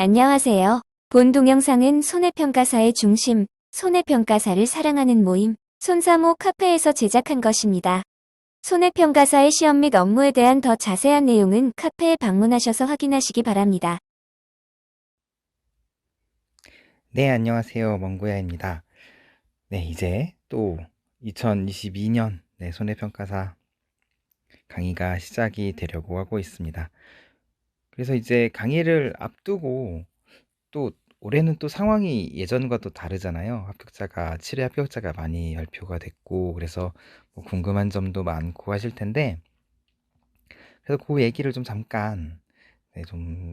안녕하세요. 본 동영상은 손해평가사의 중심, 손해평가사를 사랑하는 모임, 손사모 카페에서 제작한 것입니다. 손해평가사의 시험 및 업무에 대한 더 자세한 내용은 카페에 방문하셔서 확인하시기 바랍니다. 네, 안녕하세요. 먼고야입니다. 네, 이제 또 2022년 손해평가사 강의가 시작이 되려고 하고 있습니다. 그래서 이제 강의를 앞두고 또 올해는 또 상황이 예전과 또 다르잖아요. 7회 합격자가 많이 발표가 됐고, 그래서 뭐 궁금한 점도 많고 하실 텐데, 그래서 그 얘기를 좀 잠깐 좀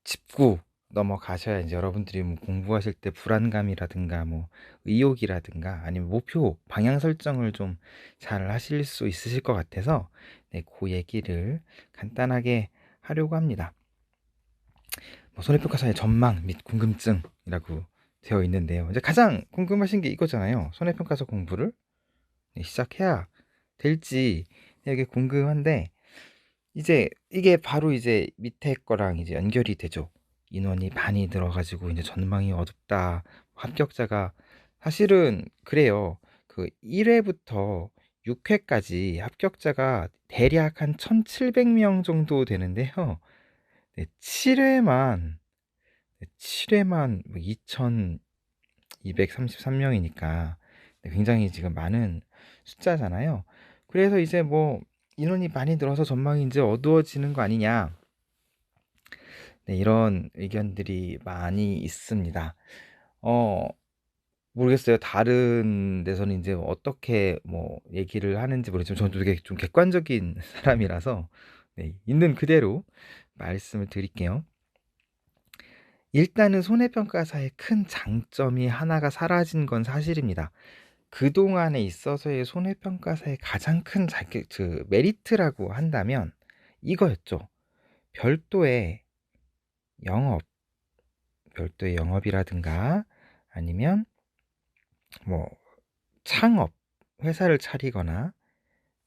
짚고 넘어가셔야 이제 여러분들이 뭐 공부하실 때 불안감이라든가 뭐 의욕이라든가 아니면 목표 방향 설정을 좀 잘 하실 수 있으실 것 같아서 그 얘기를 간단하게 하려고 합니다. 뭐 손해평가사의 전망 및 궁금증이라고 되어 있는데요. 이제 가장 궁금하신 게 이거잖아요. 손해평가사 공부를 시작해야 될지 되게 궁금한데, 이제 이게 바로 이제 밑에 거랑 이제 연결이 되죠. 인원이 많이 늘어가지고 이제 전망이 어둡다. 합격자가 사실은 그래요. 그 1회부터 6회까지 합격자가 대략 한 1,700명 정도 되는데요. 7회만 2,233명이니까 굉장히 지금 많은 숫자잖아요. 그래서 이제 뭐 인원이 많이 늘어서 전망이 이제 어두워지는 거 아니냐, 이런 의견들이 많이 있습니다. 어, 모르겠어요. 다른 데서는 이제 어떻게 뭐 얘기를 하는지 모르겠지만 저는 되게 좀 객관적인 사람이라서 있는 그대로 말씀을 드릴게요. 일단은 손해평가사의 큰 장점이 하나가 사라진 건 사실입니다. 그동안에 있어서의 손해평가사의 가장 큰 그 메리트라고 한다면 이거였죠. 별도의 영업, 별도의 영업이라든가 아니면 뭐 창업, 회사를 차리거나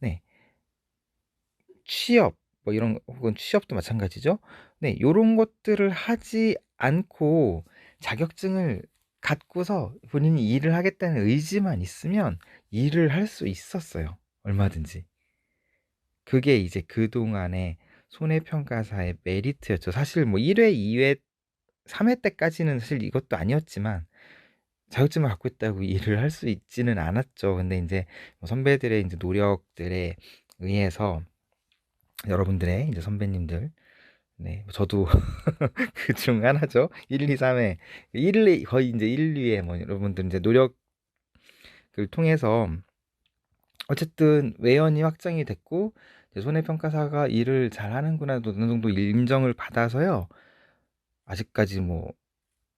네, 취업 뭐 이런, 혹은 취업도 마찬가지죠. 네, 요런 것들을 하지 않고 자격증을 갖고서 본인이 일을 하겠다는 의지만 있으면 일을 할 수 있었어요. 얼마든지. 그게 이제 그동안의 손해평가사의 메리트였죠. 사실 뭐 1회, 2회, 3회 때까지는 사실 이것도 아니었지만 자격증을 갖고 있다고 일을 할 수 있지는 않았죠. 근데 이제 뭐 선배들의 이제 노력들에 의해서 여러분들의 이제 선배님들, 저도 그 중 하나죠. 1, 2, 3회, 1, 거의 이제 1, 2회 뭐 여러분들 이제 노력을 통해서 어쨌든 외연이 확정이 됐고 이제 손해평가사가 일을 잘 하는구나 어느 정도 인정을 받아서요. 아직까지 뭐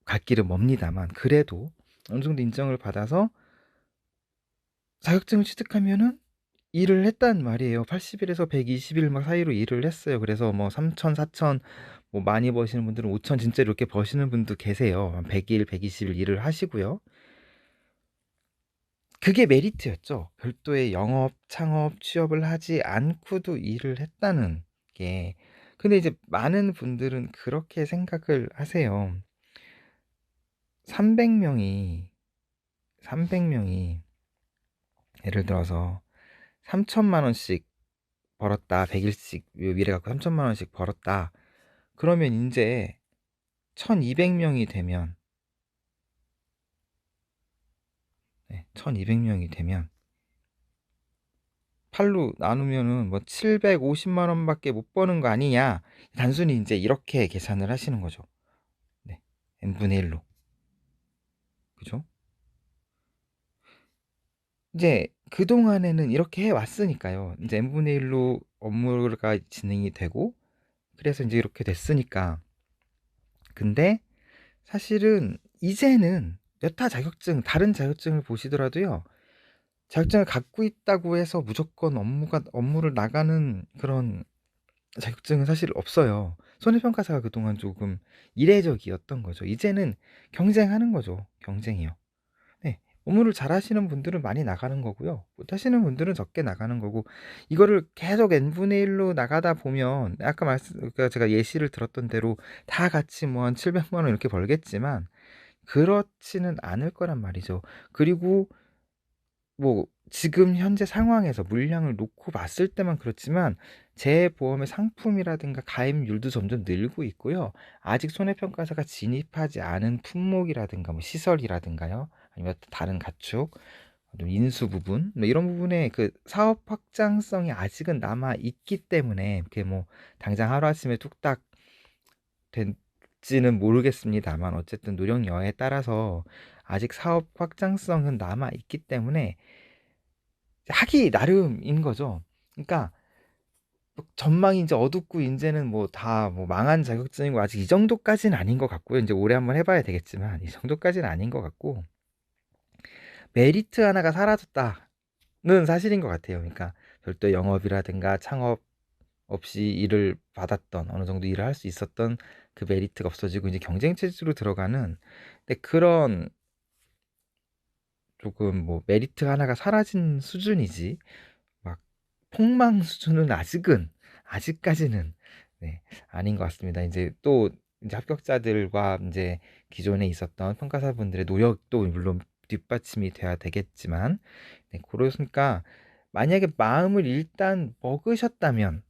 갈 길은 멉니다만 그래도 어느 정도 인정을 받아서 자격증을 취득하면은 일을 했단 말이에요. 80일에서 120일 막 사이로 일을 했어요. 그래서 뭐 3천, 4천, 뭐 많이 버시는 분들은 5천 진짜 이렇게 버시는 분도 계세요. 한 100일, 120일 일을 하시고요. 그게 메리트였죠. 별도의 영업, 창업, 취업을 하지 않고도 일을 했다는 게. 근데 이제 많은 분들은 그렇게 생각을 하세요. 300명이 300명이 예를 들어서 3천만 원씩 벌었다. 100일씩 미래 갖고 3천만 원씩 벌었다. 그러면 이제 1200명이 되면 1200명이 되면 8로 나누면은 뭐 750만 원밖에 못 버는 거 아니냐. 단순히 이제 이렇게 계산을 하시는 거죠. 네. n분의 1로. 그죠? 이제 그동안에는 이렇게 해 왔으니까요. 이제 n분의 1로 업무가 진행이 되고 그래서 이제 이렇게 됐으니까. 근데 사실은 이제는 여타 자격증, 다른 자격증을 보시더라도요. 자격증을 갖고 있다고 해서 무조건 업무를 나가는 그런 자격증은 사실 없어요. 손해평가사가 그동안 조금 이례적이었던 거죠. 이제는 경쟁하는 거죠. 경쟁이요. 네. 업무를 잘하시는 분들은 많이 나가는 거고요. 못하시는 분들은 적게 나가는 거고, 이거를 계속 n분의 1로 나가다 보면 아까 그러니까 제가 예시를 들었던 대로 다 같이 뭐 한 700만 원 이렇게 벌겠지만 그렇지는 않을 거란 말이죠. 그리고 뭐 지금 현재 상황에서 물량을 놓고 봤을 때만 그렇지만 제 보험의 상품이라든가 가입률도 점점 늘고 있고요. 아직 손해평가사가 진입하지 않은 품목이라든가 뭐 시설이라든가요. 아니면 다른 가축, 또 인수 부분, 뭐 이런 부분에 그 사업 확장성이 아직은 남아 있기 때문에 그게 뭐 당장 하루아침에 뚝딱 될지는 모르겠습니다만 어쨌든 노력 여하에 따라서 아직 사업 확장성은 남아 있기 때문에 하기 나름인 거죠. 그러니까 뭐 전망이 이제 어둡고 이제는 뭐 다 뭐 망한 자격증이고 아직 이 정도까지는 아닌 것 같고요. 이제 올해 한번 해봐야 되겠지만 이 정도까지는 아닌 것 같고 메리트 하나가 사라졌다는 사실인 것 같아요. 그러니까 별도 영업이라든가 창업 없이 일을 받았던 어느 정도 일을 할 수 있었던 그 메리트가 없어지고 이제 경쟁 체제로 들어가는 근데 그런 조금 뭐 메리트 하나가 사라진 수준이지 막 폭망 수준은 아직까지는 네, 아닌 것 같습니다. 이제 또 이제 합격자들과 이제 기존에 있었던 평가사분들의 노력도 물론 뒷받침이 돼야 되겠지만 네, 그러니까 만약에 마음을 일단 먹으셨다면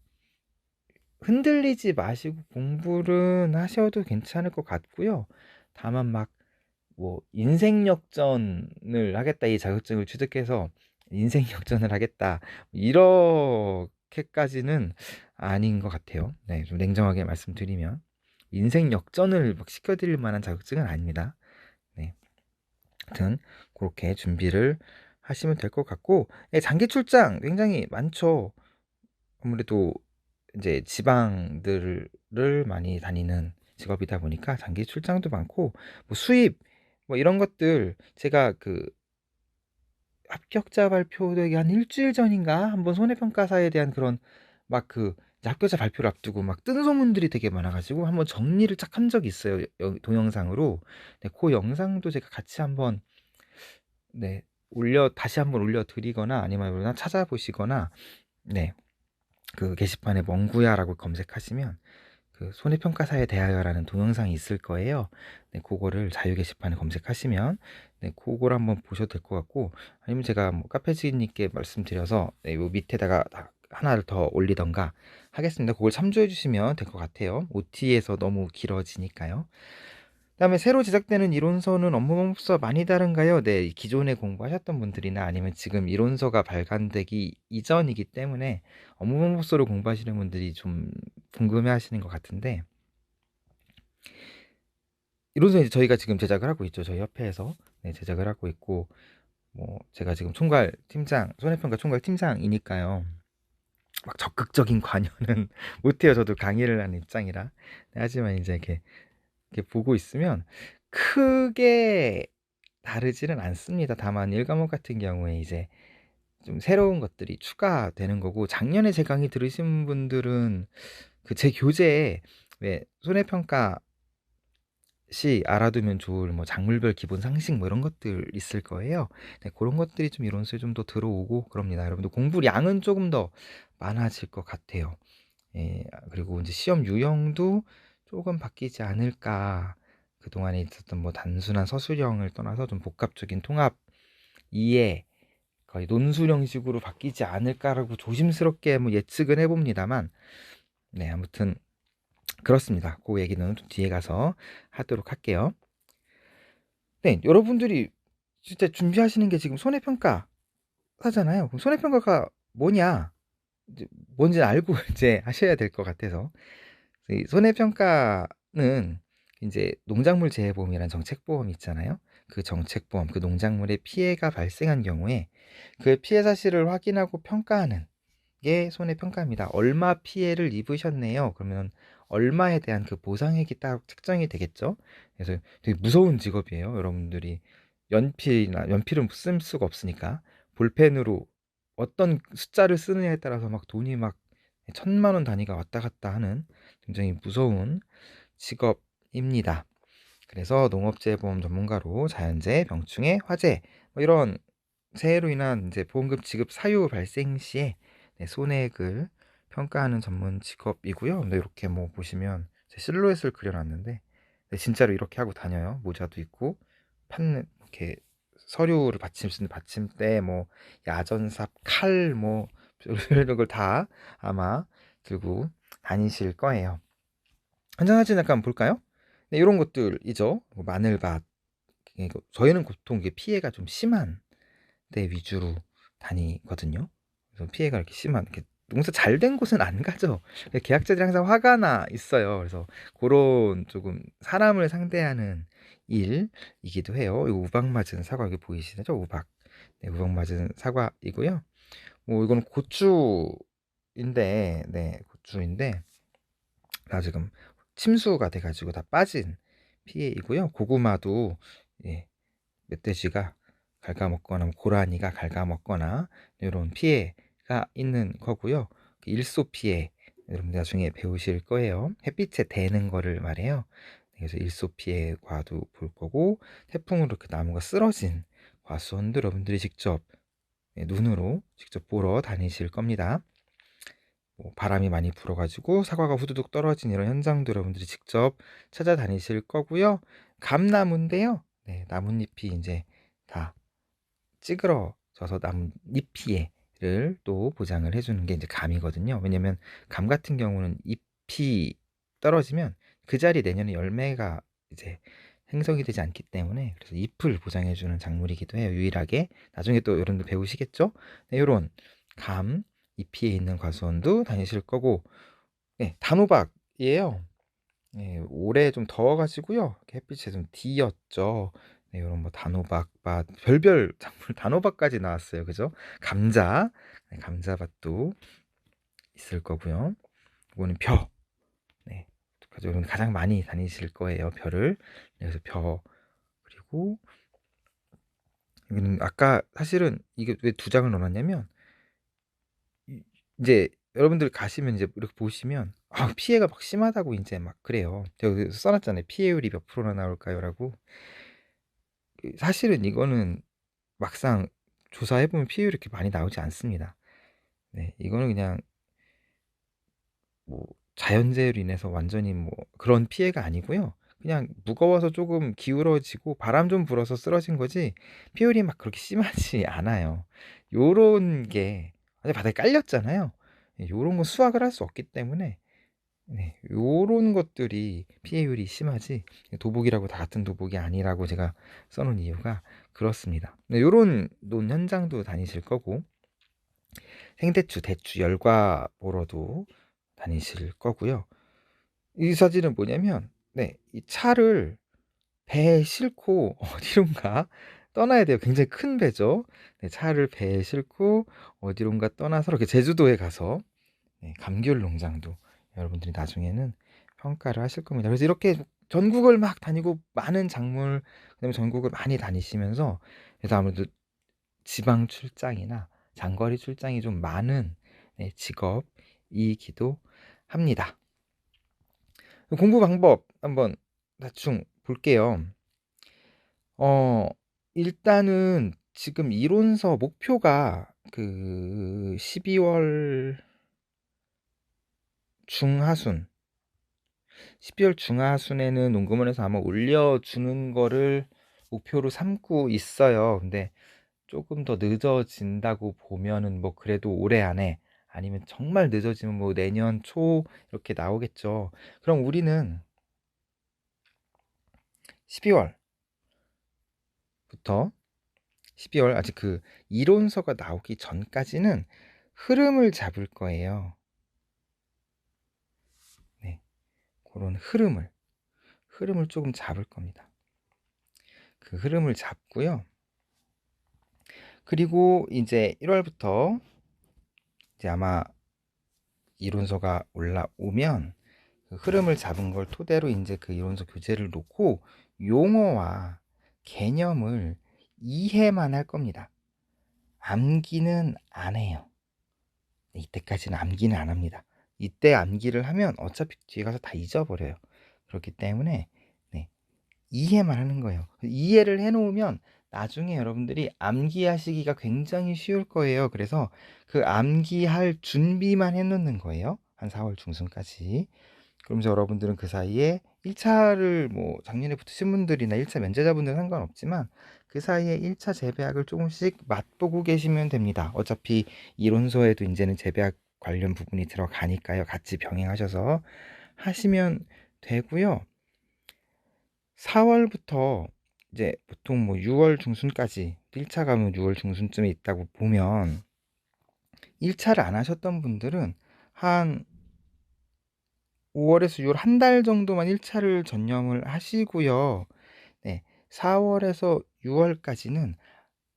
흔들리지 마시고 공부를 하셔도 괜찮을 것 같고요. 다만 막 뭐 인생 역전을 하겠다, 이 자격증을 취득해서 인생 역전을 하겠다 이렇게까지는 아닌 것 같아요. 네, 좀 냉정하게 말씀드리면 인생 역전을 막 시켜드릴 만한 자격증은 아닙니다. 네, 하여튼 그렇게 준비를 하시면 될 것 같고 장기 출장 굉장히 많죠. 아무래도 이제 지방들을 많이 다니는 직업이다 보니까 장기 출장도 많고 뭐 수입 뭐 이런 것들 제가 그 합격자 발표되기 한 일주일 전인가 한번 손해평가사에 대한 그런 막 그 합격자 발표를 앞두고 막 뜬 소문들이 되게 많아가지고 한번 정리를 쫙 한 적이 있어요. 동영상으로. 네, 그 영상도 제가 같이 한번 네 다시 한번 올려드리거나 아니면 찾아보시거나 네 그 게시판에 멍구야라고 검색하시면 그 손해평가사에 대하여라는 동영상이 있을 거예요. 네, 그거를 자유 게시판에 검색하시면 네, 그걸 한번 보셔도 될 것 같고 아니면 제가 뭐 카페지인님께 말씀드려서 네, 요 밑에다가 하나를 더 올리던가 하겠습니다. 그걸 참조해 주시면 될 것 같아요. OT에서 너무 길어지니까요. 그다음에 새로 제작되는 이론서는 업무방법서 많이 다른가요? 네, 기존에 공부하셨던 분들이나 아니면 지금 이론서가 발간되기 이전이기 때문에 업무방법서를 공부하시는 분들이 좀 궁금해하시는 것 같은데 이론서 이제 저희가 지금 제작을 하고 있죠. 저희 협회에서 네, 제작을 하고 있고 뭐 제가 지금 손해평가 총괄 팀장이니까요. 막 적극적인 관여는 못해요. 저도 강의를 하는 입장이라. 네, 하지만 이제 이렇게 보고 있으면 크게 다르지는 않습니다. 다만 1과목 같은 경우에 이제 좀 새로운 것들이 추가되는 거고 작년에 제 강의 들으신 분들은 그 제 교재에 왜 손해평가 시 알아두면 좋을 뭐 작물별 기본 상식 뭐 이런 것들 있을 거예요. 네, 그런 것들이 좀 이론서에 좀 더 들어오고 그럽니다. 여러분들 공부량은 조금 더 많아질 것 같아요. 예, 그리고 이제 시험 유형도 조금 바뀌지 않을까. 그동안에 있었던 뭐 단순한 서술형을 떠나서 좀 복합적인 통합 이해 거의 논술 형식으로 바뀌지 않을까라고 조심스럽게 뭐 예측은 해봅니다만 네, 아무튼 그렇습니다. 그 얘기는 좀 뒤에 가서 하도록 할게요. 네, 여러분들이 진짜 준비하시는 게 지금 손해평가 하잖아요. 그럼 손해평가가 뭐냐? 이제 뭔지 알고 이제 하셔야 될 것 같아서 이 손해평가는 이제 농작물 재해보험이라는 정책보험이 있잖아요. 그 정책보험, 그 농작물에 피해가 발생한 경우에 그 피해 사실을 확인하고 평가하는 게 손해평가입니다. 얼마 피해를 입으셨네요. 그러면 얼마에 대한 그 보상액이 딱 책정이 되겠죠. 그래서 되게 무서운 직업이에요. 여러분들이 연필은 쓸 수가 없으니까 볼펜으로 어떤 숫자를 쓰느냐에 따라서 막 돈이 막 1,000만 원 단위가 왔다 갔다 하는 굉장히 무서운 직업입니다. 그래서 농업재해보험 전문가로 자연재해, 병충해, 화재 뭐 이런 재해로 인한 이제 보험금 지급 사유 발생 시에 손해액을 평가하는 전문 직업이고요. 근데 이렇게 뭐 보시면 제 실루엣을 그려놨는데 진짜로 이렇게 하고 다녀요. 모자도 있고 판는 이렇게 서류를 받침 쓰는 받침대, 뭐 야전삽, 칼, 뭐 이런 걸 다 아마 들고 다니실 거예요. 현장 사진 잠깐 볼까요? 네, 이런 것들이죠. 뭐 마늘밭. 저희는 보통 이게 피해가 좀 심한 데 위주로 다니거든요. 그래서 피해가 이렇게 심한, 이렇게 농사 잘 된 곳은 안 가죠. 계약자들이 항상 화가 나 있어요. 그래서 그런 조금 사람을 상대하는 일이기도 해요. 이 우박 맞은 사과, 여기 보이시죠? 우박. 네, 우박 맞은 사과이고요. 뭐 이거는 고추인데, 네, 고추인데 다 지금 침수가 돼가지고 다 빠진 피해이고요. 고구마도 예, 멧돼지가 갉아먹거나 고라니가 갉아먹거나 이런 피해가 있는 거고요. 일소 피해 여러분 나중에 배우실 거예요. 햇빛에 대는 거를 말해요. 그래서 일소 피해과도 볼 거고, 태풍으로 이렇게 나무가 쓰러진 과수원도 여러분들이 직접 눈으로 직접 보러 다니실 겁니다. 뭐 바람이 많이 불어가지고 사과가 후두둑 떨어진 이런 현장도 여러분들이 직접 찾아다니실 거고요. 감나무인데요. 네, 나뭇잎이 이제 다 찌그러져서 나뭇잎 피해를 또 보장을 해주는 게 이제 감이거든요. 왜냐면 감 같은 경우는 잎이 떨어지면 그 자리 내년에 열매가 이제 생성이 되지 않기 때문에, 그래서 잎을 보장해주는 작물이기도 해요. 유일하게. 나중에 또 여러분들 배우시겠죠? 네, 이런 감 잎이 있는 과수원도 다니실 거고, 네, 단호박이에요. 네, 올해 좀 더워가지고요. 햇빛이 좀 뒤였죠. 네, 이런 뭐 단호박밭, 별별 작물 단호박까지 나왔어요. 그죠? 감자, 네, 감자밭도 있을 거고요. 이거는 벼. 네, 여러분 가장 많이 다니실 거예요. 벼를. 그래서 벼. 그리고 여기는 아까 사실은 이게 왜 두 장을 넣어놨냐면, 이제 여러분들 가시면 이제 이렇게 보시면 피해가 막 심하다고 이제 막 그래요. 제가 여기 써놨잖아요. 피해율이 몇 프로나 나올까요라고. 사실은 이거는 막상 조사해보면 피해율이 이렇게 많이 나오지 않습니다. 네, 이거는 그냥 뭐 자연재해로 인해서 완전히 뭐 그런 피해가 아니고요. 그냥 무거워서 조금 기울어지고 바람 좀 불어서 쓰러진 거지, 피해율이 막 그렇게 심하지 않아요. 요런 게 아니 바닥에 깔렸잖아요. 요런 건 수확을 할 수 없기 때문에 네, 요런 것들이 피해율이 심하지, 도복이라고 다 같은 도복이 아니라고 제가 써놓은 이유가 그렇습니다. 네, 요런 논 현장도 다니실 거고, 생대추, 대추, 열과 보러도 다니실 거고요. 이 사진은 뭐냐면, 네, 이 차를 배에 싣고 어디론가 떠나야 돼요. 굉장히 큰 배죠. 네, 차를 배에 싣고 어디론가 떠나서 이렇게 제주도에 가서 네, 감귤 농장도 여러분들이 나중에는 평가를 하실 겁니다. 그래서 이렇게 전국을 막 다니고 많은 작물, 그다음에 전국을 많이 다니시면서, 그래서 아무래도 지방 출장이나 장거리 출장이 좀 많은 네, 직업이기도 합니다. 공부 방법 한번 대충 볼게요. 일단은 지금 이론서 목표가 그 12월 중하순 12월 중하순에는 농구문에서 아마 올려주는 거를 목표로 삼고 있어요. 근데 조금 더 늦어진다고 보면은 뭐 그래도 올해 안에, 아니면 정말 늦어지면 뭐 내년 초 이렇게 나오겠죠. 그럼 우리는 12월부터 12월 아직 그 이론서가 나오기 전까지는 흐름을 잡을 거예요. 네, 그런 흐름을 조금 잡을 겁니다. 그 흐름을 잡고요. 그리고 이제 1월부터 이제 아마 이론서가 올라오면 그 흐름을 잡은 걸 토대로 이제 그 이론서 교재를 놓고 용어와 개념을 이해만 할 겁니다. 암기는 안 해요. 이때까지는 암기는 안 합니다. 이때 암기를 하면 어차피 뒤에 가서 다 잊어버려요. 그렇기 때문에 네, 이해만 하는 거예요. 이해를 해 놓으면 나중에 여러분들이 암기하시기가 굉장히 쉬울 거예요. 그래서 그 암기할 준비만 해 놓는 거예요. 한 4월 중순까지. 그러면서 여러분들은 그 사이에 1차를 뭐 작년에 붙으신 분들이나 1차 면제자분들은 상관없지만 그 사이에 1차 재배학을 조금씩 맛보고 계시면 됩니다. 어차피 이론서에도 이제는 재배학 관련 부분이 들어가니까요. 같이 병행하셔서 하시면 되고요. 4월부터 이제 보통 뭐 6월 중순까지 1차 가면 6월 중순쯤에 있다고 보면 1차를 안 하셨던 분들은 한 5월에서 6월 한 달 정도만 1차를 전념을 하시고요. 네, 4월에서 6월까지는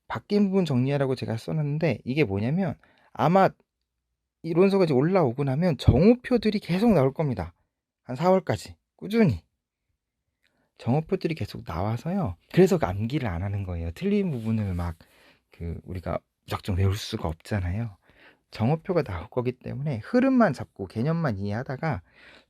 바뀐 부분 정리하라고 제가 써놨는데 이게 뭐냐면 아마 이론서가 이제 올라오고 나면 정오표들이 계속 나올 겁니다. 한 4월까지 꾸준히 정오표들이 계속 나와서요. 그래서 그 암기를 안 하는 거예요. 틀린 부분을 막 우리가 무작정 외울 수가 없잖아요. 정오표가 나올 거기 때문에 흐름만 잡고 개념만 이해하다가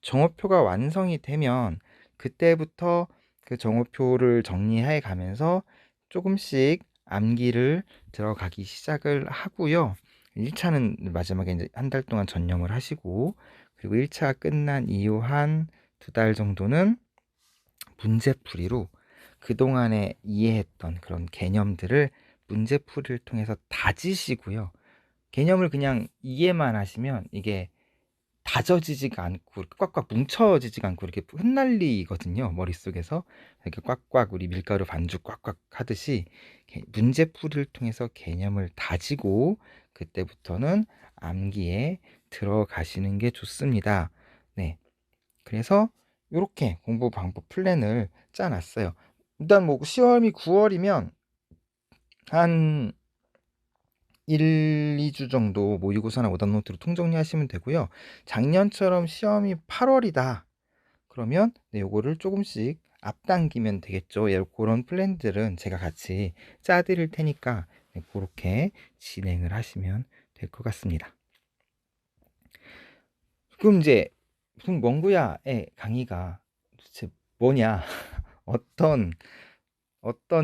정오표가 완성이 되면 그때부터 그 정오표를 정리해 가면서 조금씩 암기를 들어가기 시작을 하고요. 1차는 마지막에 이제 한 달 동안 전념을 하시고 그리고 1차 끝난 이후 한 2달 정도는 문제풀이로 그동안에 이해했던 그런 개념들을 문제풀이를 통해서 다지시고요. 개념을 그냥 이해만 하시면 이게 다져지지가 않고 이렇게 꽉꽉 뭉쳐지지가 않고 이렇게 흩날리거든요. 머릿속에서 이렇게 꽉꽉 우리 밀가루 반죽 꽉꽉 하듯이 문제풀이를 통해서 개념을 다지고 그때부터는 암기에 들어가시는 게 좋습니다. 네, 그래서 이렇게 공부 방법 플랜을 짜놨어요. 일단 뭐 시험이 9월이면 한 1, 2주 정도 모의고사나 오답노트로 통정리하시면 되고요. 작년처럼 시험이 8월이다. 그러면 네, 요거를 조금씩 앞당기면 되겠죠. 예, 그런 플랜들은 제가 같이 짜드릴 테니까 네, 그렇게 진행을 하시면 될 것 같습니다. 그럼 이제 무슨 멍구야의 강의가 도대체 뭐냐? 어떤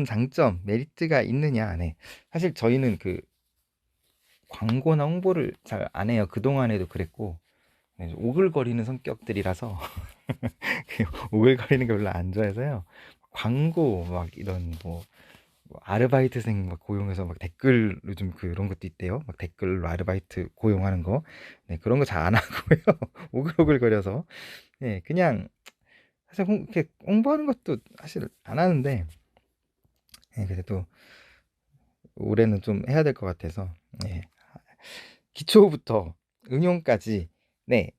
장점, 메리트가 있느냐? 네. 사실 저희는 광고나 홍보를 잘 안 해요. 그동안에도 그랬고, 네, 오글거리는 성격들이라서, 오글거리는 걸 별로 안 좋아해서요. 광고, 막 이런 뭐 아르바이트생 막 고용해서 막 댓글, 요즘 그런 것도 있대요. 막 댓글로 아르바이트 고용하는 거. 네, 그런 거 잘 안 하고요. 오글오글거려서. 네, 그냥, 사실 이렇게 홍보하는 것도 사실 안 하는데, 네, 그래도 올해는 좀 해야 될 것 같아서, 네. 기초부터 응용까지, 네.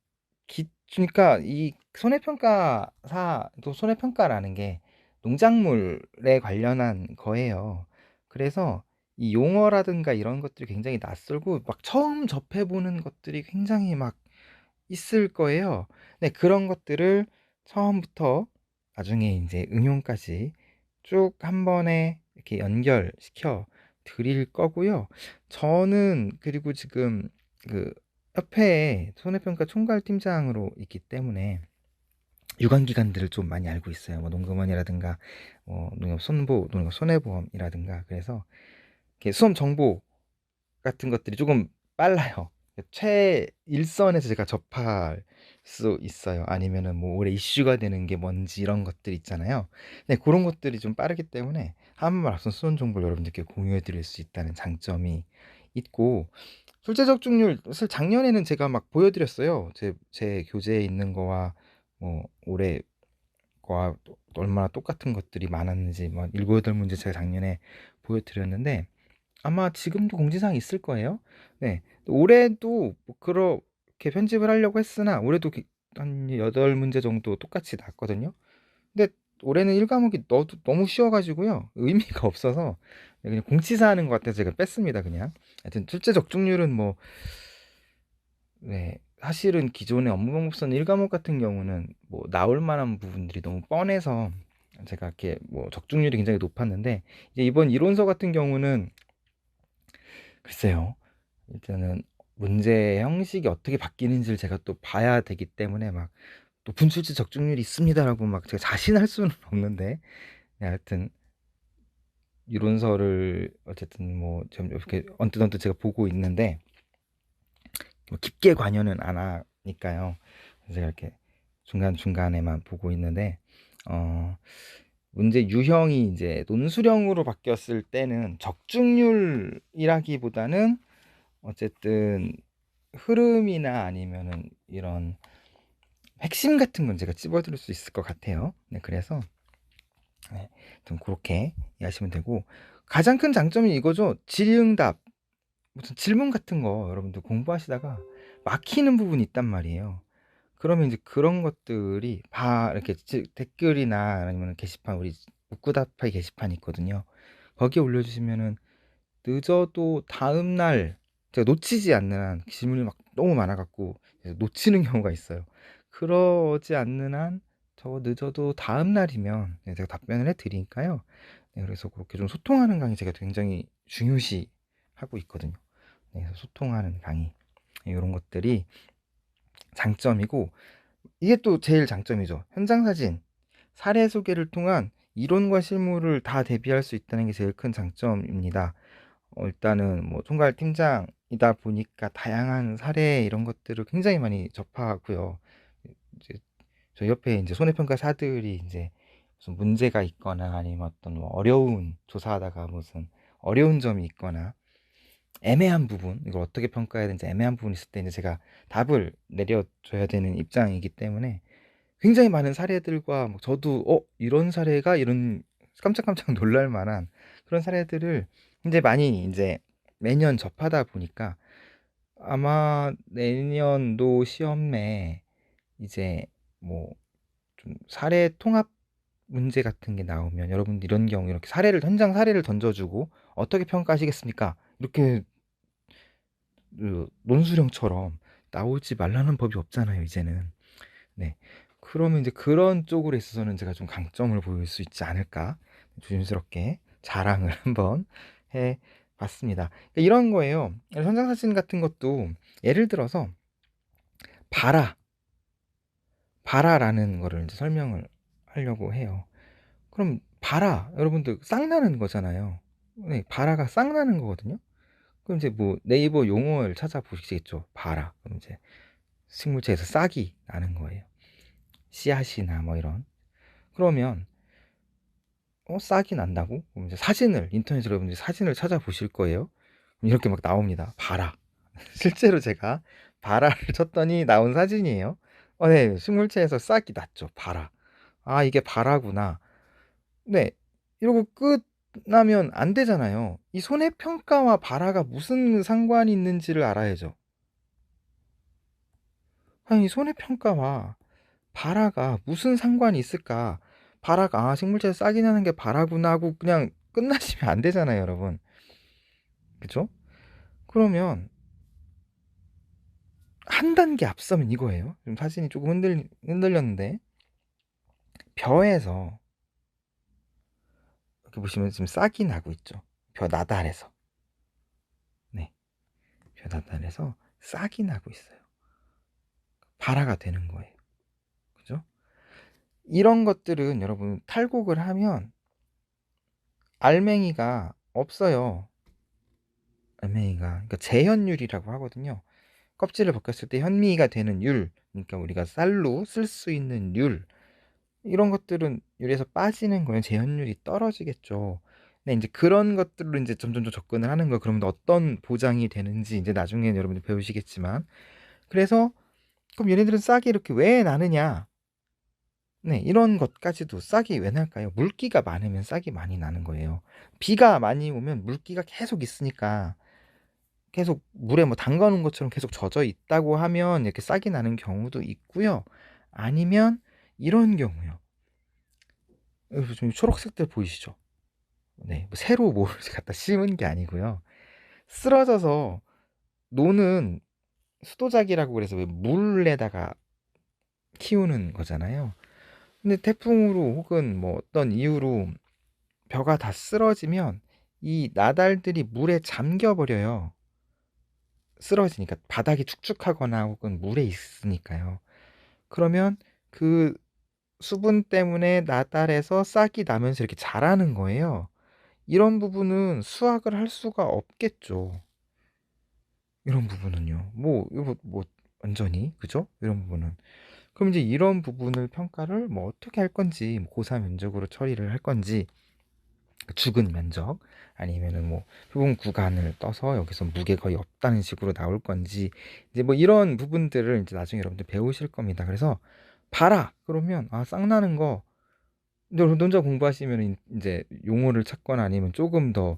그러니까 이 손해평가사도 손해평가라는 게 농작물에 관련한 거예요. 그래서 이 용어라든가 이런 것들이 굉장히 낯설고 막 처음 접해보는 것들이 굉장히 막 있을 거예요. 네, 그런 것들을 처음부터 나중에 이제 응용까지 쭉 한 번에 이렇게 연결시켜 드릴 거고요. 저는 그리고 지금 그 협회에 손해평가 총괄팀장으로 있기 때문에 유관기관들을 좀 많이 알고 있어요. 뭐 농금원이라든가 농협 손해보험이라든가 그래서 이렇게 수험 정보 같은 것들이 조금 빨라요. 최일선에서 제가 접할 수 있어요. 아니면은 뭐 올해 이슈가 되는 게 뭔지 이런 것들 있잖아요. 네, 그런 것들이 좀 빠르기 때문에 한 번 앞선 수험 정보를 여러분들께 공유해 드릴 수 있다는 장점이 있고 출제 적중률 사실 작년에는 제가 막 보여드렸어요. 제 교재에 있는 거와 뭐 올해 거와 얼마나 똑같은 것들이 많았는지 막 7, 8문제 제가 작년에 보여드렸는데 아마 지금도 공지사항이 있을 거예요. 네. 올해도 뭐 그렇게 편집을 하려고 했으나 올해도 한 8문제 정도 똑같이 났거든요. 근데 올해는 1과목이 너무 쉬워가지고요. 의미가 없어서 그냥 공치사 하는 것 같아서 제가 뺐습니다. 그냥. 하여튼 출제 적중률은 뭐 네, 사실은 기존의 업무방법서는 1과목 같은 경우는 뭐 나올 만한 부분들이 너무 뻔해서 제가 이렇게 뭐 적중률이 굉장히 높았는데 이제 이번 이론서 같은 경우는 글쎄요. 일단은 문제 형식이 어떻게 바뀌는지를 제가 또 봐야 되기 때문에 막 높은 출제 적중률이 있습니다라고 막 제가 자신할 수는 없는데 네, 하여튼 이론서를 어쨌든 뭐 좀 이렇게 언뜻 제가 보고 있는데 뭐 깊게 관여는 안 하니까요. 그래서 제가 이렇게 중간중간에만 보고 있는데 어 문제 유형이 이제 논술형으로 바뀌었을 때는 적중률이라기보다는 어쨌든 흐름이나 아니면은 이런 핵심 같은 건 제가 찝어드릴 수 있을 것 같아요. 네, 그래서 네, 좀 그렇게 이해하시면 되고 가장 큰 장점이 이거죠. 질의응답 무슨 질문 같은 거 여러분들 공부하시다가 막히는 부분이 있단 말이에요. 그러면 이제 그런 것들이 이렇게 댓글이나 아니면 게시판 우리 묻고답하기 게시판이 있거든요. 거기에 올려주시면은 늦어도 다음 날 제가 놓치지 않는 한 질문이 막 너무 많아갖고 놓치는 경우가 있어요. 그러지 않는 한 저 늦어도 다음 날이면 제가 답변을 해드리니까요. 네, 그래서 그렇게 좀 소통하는 강의 제가 굉장히 중요시 하고 있거든요. 네, 그래서 소통하는 강의 이런 것들이 장점이고 이게 또 제일 장점이죠. 현장 사진, 사례 소개를 통한 이론과 실무를 다 대비할 수 있다는 게 제일 큰 장점입니다. 일단은 뭐 총괄 팀장이다 보니까 다양한 사례 이런 것들을 굉장히 많이 접하고요. 이제 저희 옆에 이제 손해평가사들이 이제 무슨 문제가 있거나 아니면 어떤 뭐 어려운 조사하다가 무슨 어려운 점이 있거나 애매한 부분, 이걸 어떻게 평가해야 되는지 애매한 부분이 있을 때 이제 제가 답을 내려줘야 되는 입장이기 때문에 굉장히 많은 사례들과 뭐 저도 이런 사례가 이런 깜짝깜짝 놀랄 만한 그런 사례들을 이제 많이 이제 매년 접하다 보니까 아마 내년도 시험에 이제 뭐 좀 사례 통합 문제 같은 게 나오면 여러분 이런 경우 이렇게 현장 사례를 던져주고 어떻게 평가하시겠습니까? 이렇게 논술형처럼 나오지 말라는 법이 없잖아요, 이제는. 네. 그러면 이제 그런 쪽으로 있어서는 제가 좀 강점을 보일 수 있지 않을까? 조심스럽게 자랑을 한번 해 봤습니다. 그러니까 이런 거예요. 현장 사진 같은 것도 예를 들어서 봐라라는 거를 이제 설명을 하려고 해요. 그럼 봐라, 여러분들 쌍나는 거잖아요. 네, 봐라가 쌍나는 거거든요. 그럼 이제 뭐 네이버 용어를 찾아보시겠죠. 봐라. 그럼 이제 식물체에서 싹이 나는 거예요. 씨앗이나 뭐 이런. 그러면 싹이 난다고? 그럼 이제 인터넷으로 여러분들이 사진을 찾아보실 거예요. 이렇게 막 나옵니다. 봐라. 실제로 제가 봐라를 쳤더니 나온 사진이에요. 네, 식물체에서 싹이 났죠. 봐라. 아, 이게 봐라구나. 네, 이러고 끝나면 안 되잖아요. 이 손해평가와 봐라가 무슨 상관이 있는지를 알아야죠. 아니, 손해평가와 봐라가 무슨 상관이 있을까? 봐라가 식물체에서 싹이 나는 게 봐라구나 하고 그냥 끝나시면 안 되잖아요, 여러분. 그죠? 그러면 한 단계 앞서면 이거예요. 지금 사진이 조금 흔들렸는데 벼에서 이렇게 보시면 지금 싹이 나고 있죠. 벼 나달에서. 네, 벼 나달에서 싹이 나고 있어요. 발화가 되는 거예요. 그죠? 이런 것들은 여러분 탈곡을 하면 알맹이가 없어요. 알맹이가. 그러니까 재현율이라고 하거든요. 껍질을 벗겼을 때 현미가 되는 율. 그러니까 우리가 쌀로 쓸 수 있는 율. 이런 것들은 율에서 빠지는 거예요. 재현율이 떨어지겠죠. 근데 이제 그런 것들로 이제 점점 접근을 하는 거. 그러면 어떤 보장이 되는지 이제 나중에 여러분들 배우시겠지만. 그래서 그럼 얘네들은 싹이 이렇게 왜 나느냐? 네, 이런 것까지도 싹이 왜 날까요? 물기가 많으면 싹이 많이 나는 거예요. 비가 많이 오면 물기가 계속 있으니까 계속 물에 뭐 담가 놓은 것처럼 계속 젖어 있다고 하면 이렇게 싹이 나는 경우도 있고요. 아니면 이런 경우요. 여기 좀 초록색들 보이시죠? 네, 뭐 새로 뭘 갖다 심은 게 아니고요. 쓰러져서 노는 수도작이라고 그래서 왜 물에다가 키우는 거잖아요. 근데 태풍으로 혹은 뭐 어떤 이유로 벼가 다 쓰러지면 이 나달들이 물에 잠겨 버려요. 쓰러지니까 바닥이 축축하거나 혹은 물에 있으니까요. 그러면 그 수분 때문에 나달에서 싹이 나면서 이렇게 자라는 거예요. 이런 부분은 수확을 할 수가 없겠죠. 이런 부분은요. 이거 완전히 그죠? 이런 부분은. 그럼 이제 이런 부분을 평가를 어떻게 할 건지, 고사 면적으로 처리를 할 건지, 죽은 면적 아니면은 표본 구간을 떠서 여기서 무게 거의 없다는 식으로 나올 건지, 이제 이런 부분들을 이제 나중에 여러분들 배우실 겁니다. 그래서 봐라 그러면 싹 나는 거 혼자 공부하시면 이제 용어를 찾거나 아니면 조금 더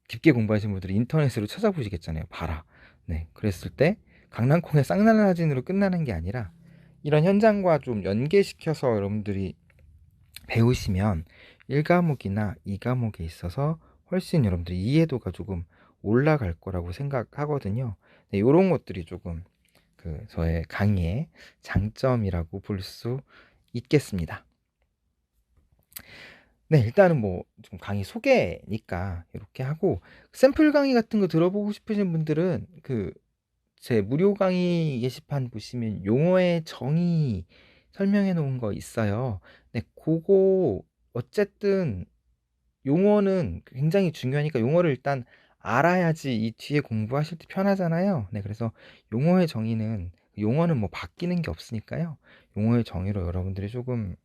깊게 공부하신 분들이 인터넷으로 찾아보시겠잖아요. 봐라. 네, 그랬을 때 강낭콩의 쌍난 사진으로 끝나는 게 아니라 이런 현장과 좀 연계시켜서 여러분들이 배우시면 1과목이나 2과목에 있어서 훨씬 여러분들이 이해도가 조금 올라갈 거라고 생각하거든요. 네, 이런 것들이 조금 저의 강의의 장점이라고 볼 수 있겠습니다. 네, 일단은 좀 강의 소개니까 이렇게 하고, 샘플 강의 같은 거 들어보고 싶으신 분들은 제 무료 강의 게시판 보시면 용어의 정의 설명해 놓은 거 있어요. 네, 그거 어쨌든 용어는 굉장히 중요하니까 용어를 일단 알아야지 이 뒤에 공부하실 때 편하잖아요. 네, 그래서 용어의 정의는, 용어는 바뀌는 게 없으니까요. 용어의 정의로 여러분들이 조금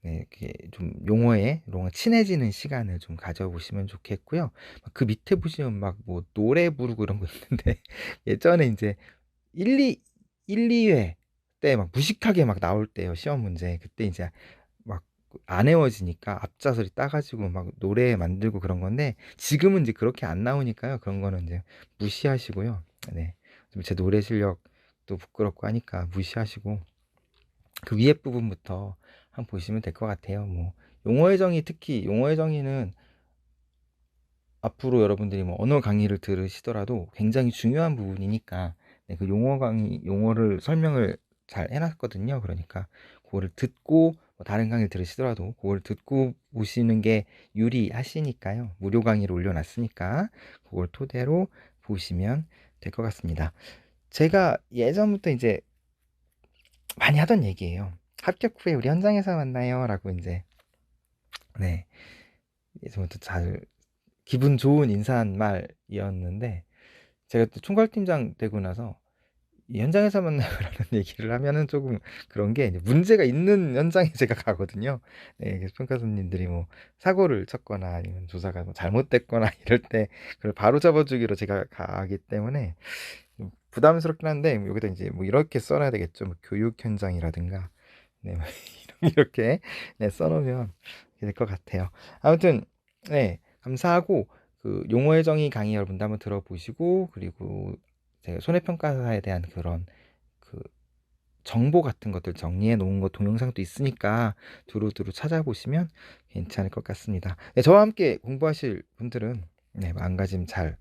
이렇게 좀 용어에 친해지는 시간을 좀 가져보시면 좋겠고요. 그 밑에 보시면 노래 부르고 이런 거 있는데 예전에 이제 1, 2회 때 무식하게 나올 때요, 시험 문제. 그때 이제 안 외워지니까 앞좌석이 따가지고 노래 만들고 그런 건데, 지금은 이제 그렇게 안 나오니까요. 그런 거는 이제 무시하시고요. 네. 제 노래 실력도 부끄럽고 하니까 무시하시고 그 위에 부분부터 한번 보시면 될 것 같아요. 용어의 정의, 특히 용어의 정의는 앞으로 여러분들이 언어 강의를 들으시더라도 굉장히 중요한 부분이니까, 네, 그 용어를 설명을 잘 해놨거든요. 그러니까 그거를 듣고 다른 강의를 들으시더라도 그걸 듣고 보시는 게 유리하시니까요. 무료 강의를 올려놨으니까 그걸 토대로 보시면 될 것 같습니다. 제가 예전부터 이제 많이 하던 얘기예요. 합격 후에 우리 현장에서 만나요 라고 이제, 네, 예전부터 잘 기분 좋은 인사한 말이었는데, 제가 또 총괄팀장 되고 나서 이 현장에서 만나요라는 얘기를 하면은 조금 그런 게, 문제가 있는 현장에 제가 가거든요. 네, 그래서 평가손님들이 사고를 쳤거나 아니면 조사가 잘못됐거나 이럴 때 그걸 바로 잡아주기로 제가 가기 때문에 좀 부담스럽긴 한데, 여기다 이제 이렇게 써놔야 되겠죠. 교육 현장이라든가, 네, 이렇게 네, 써놓으면 될 것 같아요. 아무튼 네, 감사하고 용어의 정의 강의 여러분도 한번 들어보시고, 그리고 제가 손해평가사에 대한 그런 정보 같은 것들 정리해 놓은 거 동영상도 있으니까 두루두루 찾아보시면 괜찮을 것 같습니다. 네, 저와 함께 공부하실 분들은 네, 마음가짐 잘,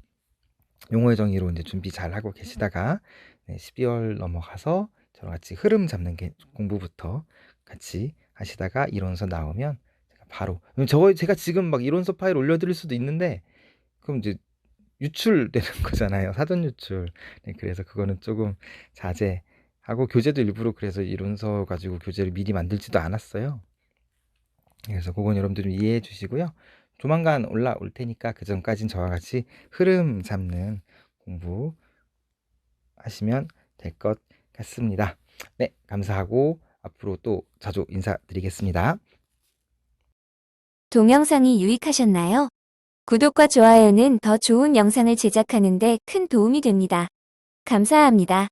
용어의 정의로 이제 준비 잘 하고 계시다가 12월 넘어가서 저랑 같이 흐름 잡는 게 공부부터 같이 하시다가 이론서 나오면 바로, 제가 지금 이론서 파일 올려드릴 수도 있는데 그럼 이제 유출되는 거잖아요. 사전 유출. 네, 그래서 그거는 조금 자제하고, 교재도 일부러 그래서 이론서 가지고 교재를 미리 만들지도 않았어요. 그래서 그건 여러분들 이해해 주시고요. 조만간 올라올 테니까 그 전까진 저와 같이 흐름 잡는 공부 하시면 될 것 같습니다. 네, 감사하고 앞으로 또 자주 인사드리겠습니다. 동영상이 유익하셨나요? 구독과 좋아요는 더 좋은 영상을 제작하는 데 큰 도움이 됩니다. 감사합니다.